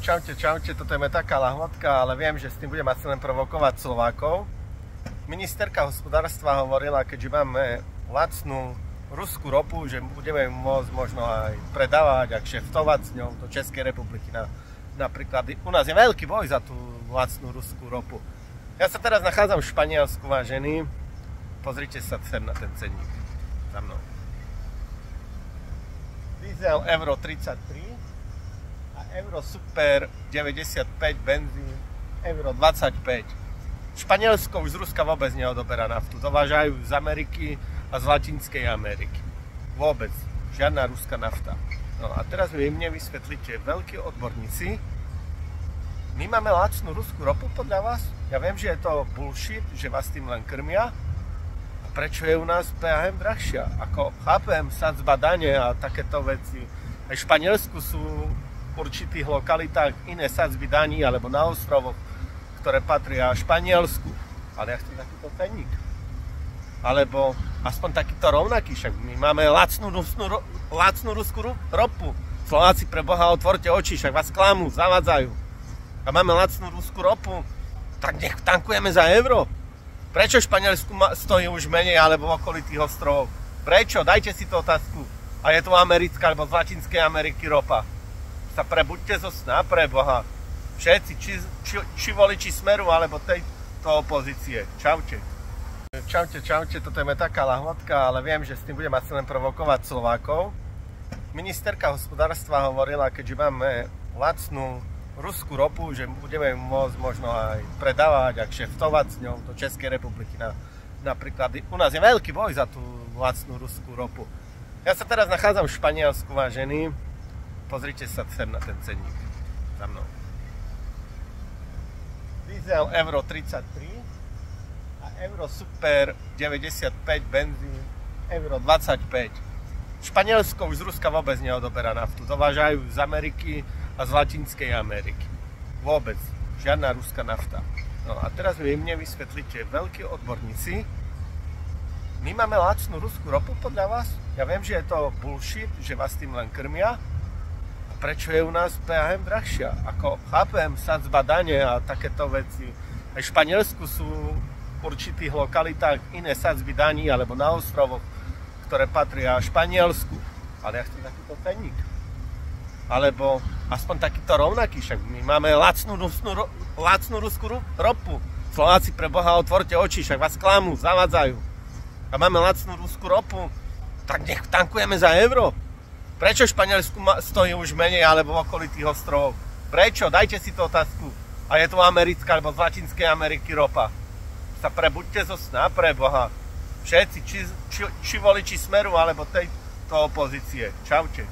Čaute, toto je taká lahôdka, ale viem, že s tým budem asi len provokovať Slovákov. Ministerka hospodárstva hovorila, keďže máme lacnú ruskú ropu, že budeme môcť možno aj predávať a kšeftovať s ňou do Českej republiky. Napríklad u nás je veľký boj za tú lacnú ruskú ropu. Ja sa teraz nachádzam v Španielsku, vážení. Pozrite sa sem na ten cenník za mnou. Diesel euro 33 a euro super 95, benzín euro 25. Španielsko už z Ruska vôbec neodoberá naftu. Dovážajú z Ameriky a z Latinskej Ameriky. Vôbec. Žiadna ruská nafta. No a teraz vy mne vysvetlíte, veľkí odborníci, my máme lacnú ruskú ropu podľa vás? Ja viem, že je to bullshit, že vás tým len krmia. A prečo je u nás PHM drahšia? Ako chápem, sadzba dane a takéto veci. Aj v Španielsku sú v určitých lokalitách iné sadzby daní alebo na ostrovoch, ktoré patria Španielsku. Ale ja chcem takýto cenník. Alebo aspoň takýto rovnaký, však my máme lacnú ruskú ropu. Slováci, pre Boha, otvorte oči, však vás klamú, zavádzajú. A máme lacnú ruskú ropu, tak nech tankujeme za euro. Prečo v Španielsku stojí už menej alebo v okolitých ostrovov? Prečo? Dajte si tú otázku. A je tu americká alebo z Latinskej Ameriky ropa. Sa prebuďte zo sna, pre Boha. Všetci, či voliči Smeru alebo tejto opozície. Čaute. Čaute, toto je taká lahôdka, ale viem, že s tým budem asi len provokovať Slovákov. Ministerka hospodárstva hovorila, keďže máme lacnú ruskú ropu, že budeme môcť možno aj predávať a kšeftovať s ňou do Českej republiky. Napríklad u nás je veľký boj za tú lacnú ruskú ropu. Ja sa teraz nachádzam v Španielsku, vážení. Pozrite sa sem na ten cenník za mnou. Diesel euro 33 a euro super 95, benzín euro 25. Španielsko už z Ruska vôbec neodoberá naftu. Dovážajú z Ameriky a z Latinskej Ameriky. Vôbec. Žiadna ruská nafta. No a teraz vy mne vysvetlíte, veľkí odborníci, my máme lacnú ruskú ropu podľa vás? Ja viem, že je to bullshit, že vás tým len krmia. A prečo je u nás PHM drahšia? Ako chápem, sadzba dane a takéto veci. Aj v Španielsku sú v určitých lokalitách iné sadzby daní alebo na ostrovoch, ktoré patria Španielsku. Ale ja chcem takýto cenník. Alebo aspoň takýto rovnaký, však my máme lacnú ruskú ropu. Slováci, pre Boha, otvorte oči, však vás klamú, zavádzajú. A máme lacnú ruskú ropu, tak nech tankujeme za euro. Prečo v Španielsku stojí už menej alebo v okolitých ostrovov? Prečo? Dajte si tú otázku. A je tu americká alebo z Latinskej Ameriky ropa. Sa prebuďte zo sna, pre Boha. Všetci, či voliči Smeru alebo tejto opozície. Čaute.